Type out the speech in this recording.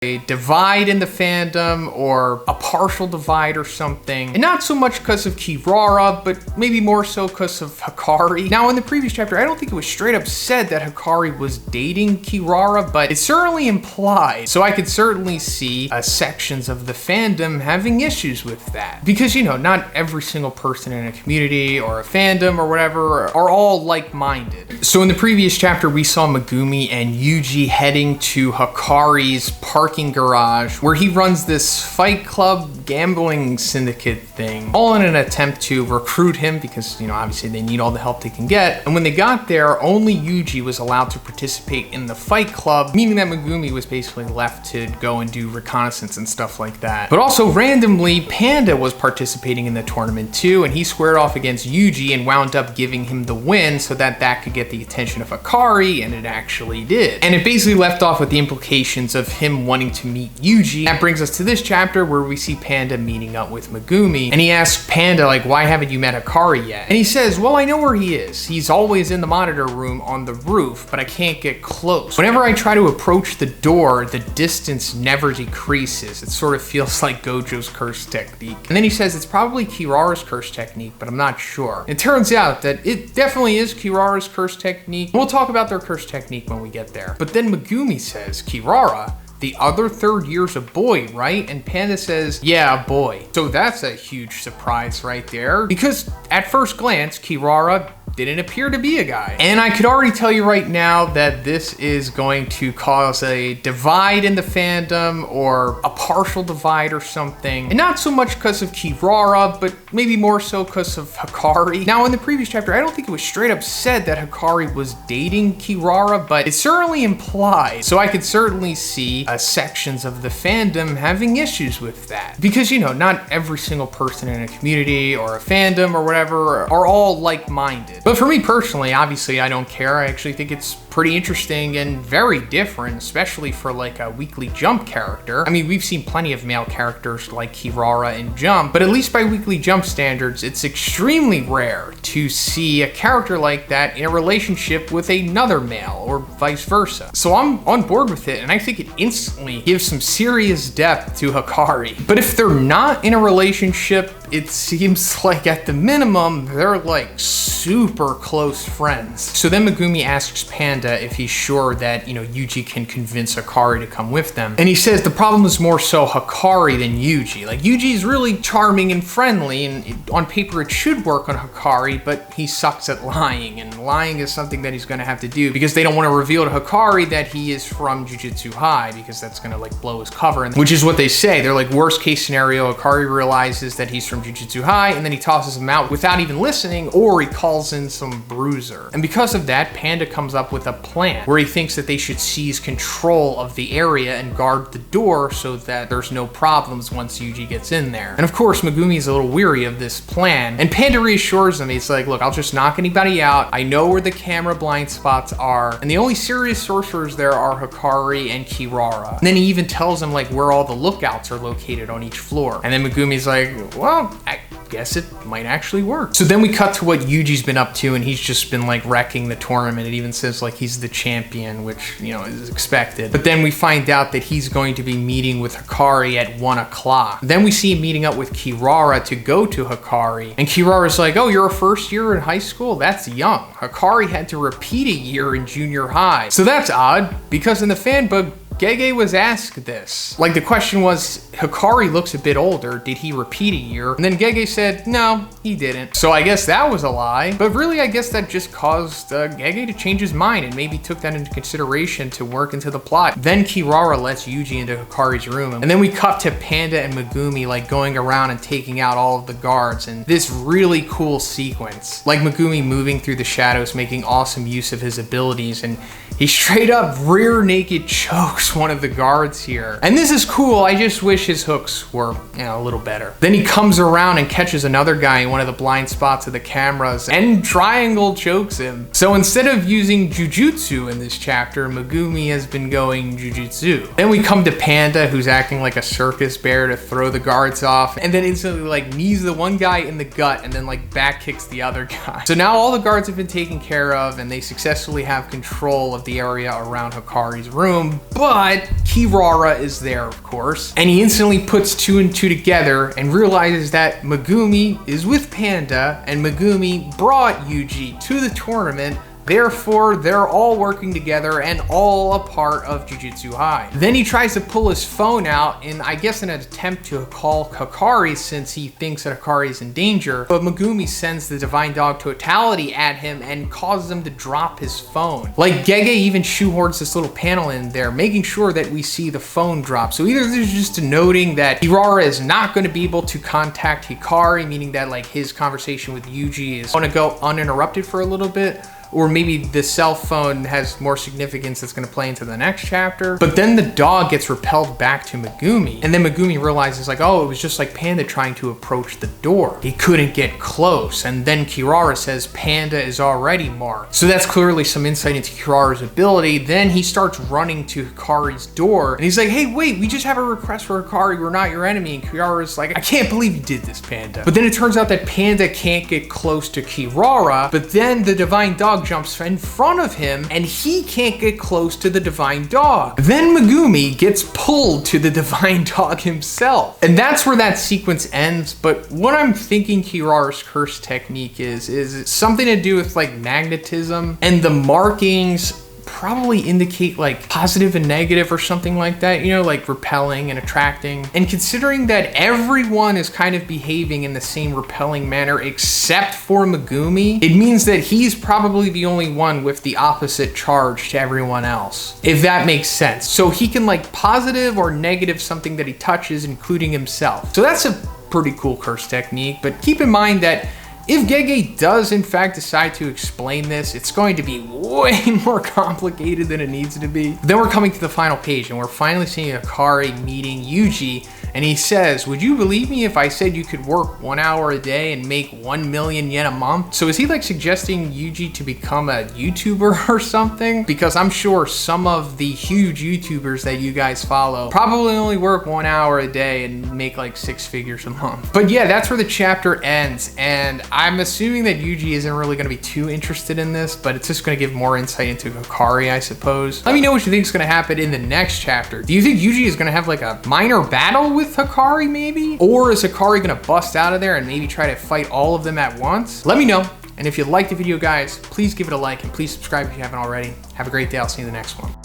a divide in the fandom or a partial divide or something. And not so much because of Kirara, but maybe more so because of Hakari. Now in the previous chapter, I don't think it was straight up said that Hakari was dating Kirara, but it's certainly implied. So I could certainly see sections of the fandom having issues with that. Because, you know, not every single person in a community or a fandom or whatever are all like-minded. So in the previous chapter, we saw Megumi and Yuji heading to Hakari's parking garage where he runs this fight club gambling syndicate thing, all in an attempt to recruit him because, you know, obviously they need all the help they can get. And when they got there, only Yuji was allowed to participate in the fight club, meaning that Megumi was basically left to go and do reconnaissance and stuff like that. But also randomly, Panda was participating in the tournament too, and he squared off against Yuji and wound up giving him the win so that that could get the attention of Hakari, and it actually did. And it basically left off with the implications of him wanting to meet Yuji. That brings us to this chapter where we see Panda meeting up with Megumi, and he asks Panda, like, why haven't you met Hakari yet? And he says, well, I know where he is. He's always in the monitor room on the roof, but I can't get close. Whenever I try to approach the door, the distance never decreases. It sort of feels like Gojo's curse technique. And then he says it's probably Kirara's curse technique, but I'm not sure. It turns out that it definitely is Kirara's curse technique. We'll talk about their curse technique when we get there. But then Megumi says, Kirara? The other third year's a boy, right? And Panda says, yeah, a boy. So that's a huge surprise right there, because at first glance, Kirara didn't appear to be a guy. And I could already tell you right now that this is going to cause a divide in the fandom or a partial divide or something. And not so much because of Kirara, but maybe more so because of Hakari. Now in the previous chapter, I don't think it was straight up said that Hakari was dating Kirara, but it's certainly implied. So I could certainly see sections of the fandom having issues with that. Because, you know, not every single person in a community or a fandom or whatever are all like-minded. But for me personally, obviously I don't care. I actually think it's pretty interesting and very different, especially for like a Weekly Jump character. I mean, we've seen plenty of male characters like Kirara in Jump, but at least by Weekly Jump standards, it's extremely rare to see a character like that in a relationship with another male or vice versa. So I'm on board with it, and I think it instantly gives some serious depth to Hakari. But if they're not in a relationship, it seems like at the minimum, they're like super close friends. So then Megumi asks Panda if he's sure that, you know, Yuji can convince Hakari to come with them. And he says the problem is more so Hakari than Yuji. Like, Yuji's really charming and friendly, and on paper it should work on Hakari, but he sucks at lying, and lying is something that he's gonna have to do because they don't want to reveal to Hakari that he is from Jujutsu High, because that's gonna like blow his cover, which is what they say. They're like, worst case scenario, Hakari realizes that he's from Jujutsu High, and then he tosses him out without even listening, or he calls in some bruiser. And because of that, Panda comes up with a plan where he thinks that they should seize control of the area and guard the door so that there's no problems once Yuji gets in there. And of course, Megumi is a little weary of this plan, and Panda reassures him. He's like, look, I'll just knock anybody out. I know where the camera blind spots are, and the only serious sorcerers there are Hakari and Kirara. And then he even tells him like where all the lookouts are located on each floor. And then Megumi's like, well, I guess it might actually work. So then we cut to what Yuji's been up to, and he's just been like wrecking the tournament. It even says like he's the champion, which, you know, is expected. But then we find out that he's going to be meeting with Hakari at 1 o'clock. Then we see him meeting up with Kirara to go to Hakari, and Kirara's like, oh, you're a first year in high school? That's young. Hakari had to repeat a year in junior high. So that's odd, because in the fanbook, Gege was asked this. Like, the question was, Hakari looks a bit older, did he repeat a year? And then Gege said, no, he didn't. So I guess that was a lie, but really I guess that just caused Gege to change his mind and maybe took that into consideration to work into the plot. Then Kirara lets Yuji into Hakari's room, and then we cut to Panda and Megumi like going around and taking out all of the guards, and this really cool sequence. Like Megumi moving through the shadows, making awesome use of his abilities, and he straight up rear naked chokes one of the guards here. And this is cool, I just wish his hooks were, you know, a little better. Then he comes around and catches another guy in in one of the blind spots of the cameras, and Triangle chokes him. So instead of using Jujutsu in this chapter, Megumi has been going Jujutsu. Then we come to Panda, who's acting like a circus bear to throw the guards off, and then instantly like knees the one guy in the gut and then like back kicks the other guy. So now all the guards have been taken care of and they successfully have control of the area around Hakari's room, but Kirara is there, of course, and he instantly puts 2 and 2 together and realizes that Megumi is with Panda and Megumi brought Yuji to the tournament. Therefore, they're all working together and all a part of Jujutsu High. Then he tries to pull his phone out in, I guess, an attempt to call Hakari since he thinks that Hakari is in danger. But Megumi sends the Divine Dog Totality at him and causes him to drop his phone. Like, Gege even shoehorns this little panel in there, making sure that we see the phone drop. So either there's just denoting that Kirara is not going to be able to contact Hakari, meaning that like his conversation with Yuji is going to go uninterrupted for a little bit, or maybe the cell phone has more significance that's going to play into the next chapter. But then the dog gets repelled back to Megumi, and then Megumi realizes like, oh, it was just like Panda trying to approach the door. He couldn't get close, and then Kirara says Panda is already marked. So that's clearly some insight into Kirara's ability. Then he starts running to Hakari's door, and he's like, hey, wait, we just have a request for Hakari, we're not your enemy. And Kirara's like, I can't believe you did this, Panda. But then it turns out that Panda can't get close to Kirara, but then the Divine Dog jumps in front of him and he can't get close to the Divine Dog. Then Megumi gets pulled to the Divine Dog himself. And that's where that sequence ends. But what I'm thinking Kirara's curse technique is something to do with like magnetism, and the markings probably indicate like positive and negative or something like that, you know, like repelling and attracting. And considering that everyone is kind of behaving in the same repelling manner except for Megumi, it means that he's probably the only one with the opposite charge to everyone else, if that makes sense. So he can like positive or negative something that he touches, including himself. So that's a pretty cool curse technique, but keep in mind that if Gege does in fact decide to explain this, it's going to be way more complicated than it needs to be. Then we're coming to the final page and we're finally seeing Hakari meeting Yuji, and he says, would you believe me if I said you could work 1 hour a day and make 1 million yen a month? So is he like suggesting Yuji to become a YouTuber or something? Because I'm sure some of the huge YouTubers that you guys follow probably only work 1 hour a day and make like 6 figures a month. But yeah, that's where the chapter ends, and I'm assuming that Yuji isn't really going to be too interested in this, but it's just going to give more insight into Hakari, I suppose. Let me know what you think is going to happen in the next chapter. Do you think Yuji is going to have like a minor battle with Hakari maybe? Or is Hakari going to bust out of there and maybe try to fight all of them at once? Let me know. And if you liked the video, guys, please give it a like and please subscribe if you haven't already. Have a great day. I'll see you in the next one.